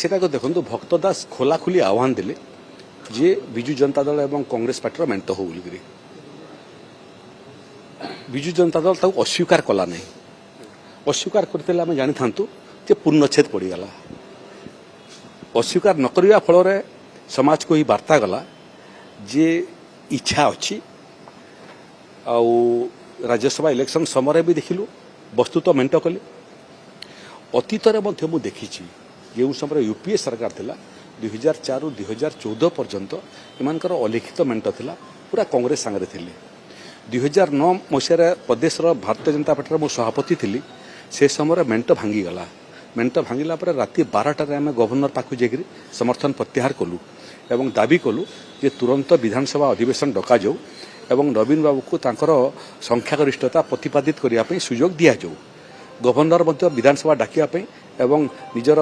সেটাকে দেখুন ভক্ত দাস খোলাখুলি আহ্বান দেলে যে বিজু জনতা দল এবং কংগ্রেস পার্টির মেଣ୍ଟ হো বলিকি বিজু জনতা দল তাকে অস্বীকার কলা নাই অস্বীকার করতে আমি জানিথান্তু যে পূর্ণচ্ছেদ পড়িগলা অস্বীকার ন করিবা ফଳରେ সমাজକୁ এই বার্তা গলা যে ইচ্ছা অছি ଆଉ ରାଜ୍ୟସଭା ଇଲେକ୍ସନ ସମୟରେ ବି ଦେଖିଲୁ ବସ୍ତୁତ ମେଣ୍ଟ କଲେ ଅତୀତରେ ମଧ୍ୟ ମୁଁ ଦେଖିଛି ଯେଉଁ ସମୟରେ ୟୁପିଏ ସରକାର ଥିଲା 2004 ରୁ 2014 ପର୍ଯ୍ୟନ୍ତ ଏମାନଙ୍କର ଅଲିଖିତ ମେଣ୍ଟ ଥିଲା ପୁରା କଂଗ୍ରେସ ସାଙ୍ଗରେ ଥିଲେ 2009 ମସିହାରେ ପ୍ରଦେଶର ଭାରତୀୟ ଜନତା ପାର୍ଟିର ମୁଁ ସଭାପତି ଥିଲି ସେ ସମୟରେ ମେଣ୍ଟ ଭାଙ୍ଗିଗଲା ମେଣ୍ଟ ଭାଙ୍ଗିଲା ପରେ ରାତି 12ଟାରେ ଆମେ ଗଭର୍ଣ୍ଣର ପାଖକୁ ଯାଇକରି ସମର୍ଥନ ପ୍ରତ୍ୟାହାର କଲୁ ଏବଂ ଦାବି କଲୁ ଯେ ତୁରନ୍ତ ବିଧାନସଭା ଅଧିବେଶନ ଡକାଯାଉ ଏବଂ ନବୀନ ବାବୁକୁ ତାଙ୍କର ସଂଖ୍ୟାଗରିଷ୍ଠତା ପ୍ରତିପାଦିତ କରିବା ପାଇଁ ସୁଯୋଗ ଦିଆଯାଉ ଗଭର୍ଣ୍ଣର ମଧ୍ୟ ବିଧାନସଭା ଡାକିବା ପାଇଁ ଏବଂ ନିଜର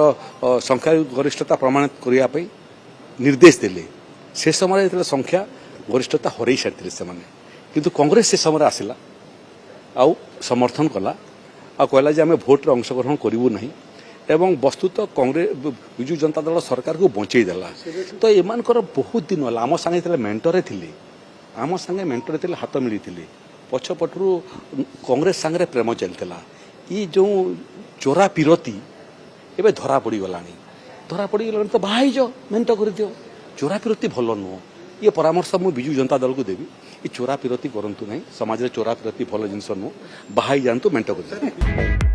ସଂଖ୍ୟାଗରିଷ୍ଠତା ପ୍ରମାଣିତ କରିବା ପାଇଁ ନିର୍ଦ୍ଦେଶ ଦେଲେ ସେ ସମୟରେ ଯେତେବେଳେ ସଂଖ୍ୟା ଗରିଷ୍ଠତା ହରାଇ ସାରିଥିଲେ ସେମାନେ କିନ୍ତୁ କଂଗ୍ରେସ ସେ ସମୟରେ ଆସିଲା ଆଉ ସମର୍ଥନ କଲା ଆଉ କହିଲା ଯେ ଆମେ ଭୋଟରେ ଅଂଶଗ୍ରହଣ କରିବୁ ନାହିଁ ଏବଂ ବସ୍ତୁତ କଂଗ୍ରେସ ବିଜୁ ଜନତା ଦଳ ସରକାରକୁ ବଞ୍ଚେଇ ଦେଲା ତ ଏମାନଙ୍କର ବହୁତ ଦିନ ହେଲା ଆମ ସାଙ୍ଗେ ଯେତେବେଳେ ମେଣ୍ଟରେ ଥିଲେ ଆମ ସାଙ୍ଗେ ମେଣ୍ଟରେ ଥିଲେ ହାତ ମିଳିଥିଲେ ପଛପଟରୁ କଂଗ୍ରେସ ସାଙ୍ଗରେ ପ୍ରେମ ଚାଲିଥିଲା ଇ ଯେଉଁ ଚୋରା ପିରତି ଏବେ ଧରା ପଡ଼ିଗଲାଣି ତ ବାହା ହେଇଯାଅ ମେଣ୍ଟ କରିଦିଅ ଚୋରା ପିରତି ଭଲ ନୁହଁ ଇଏ ପରାମର୍ଶ ମୁଁ ବିଜୁ ଜନତା ଦଳକୁ ଦେବି ଏ ଚୋରା ପିରତି କରନ୍ତୁ ନାହିଁ ସମାଜରେ ଚୋରା ପିରତି ଭଲ ଜିନିଷ ନୁହଁ ବାହା ହେଇଯାଆନ୍ତୁ ମେଣ୍ଟ କରିଦିଅ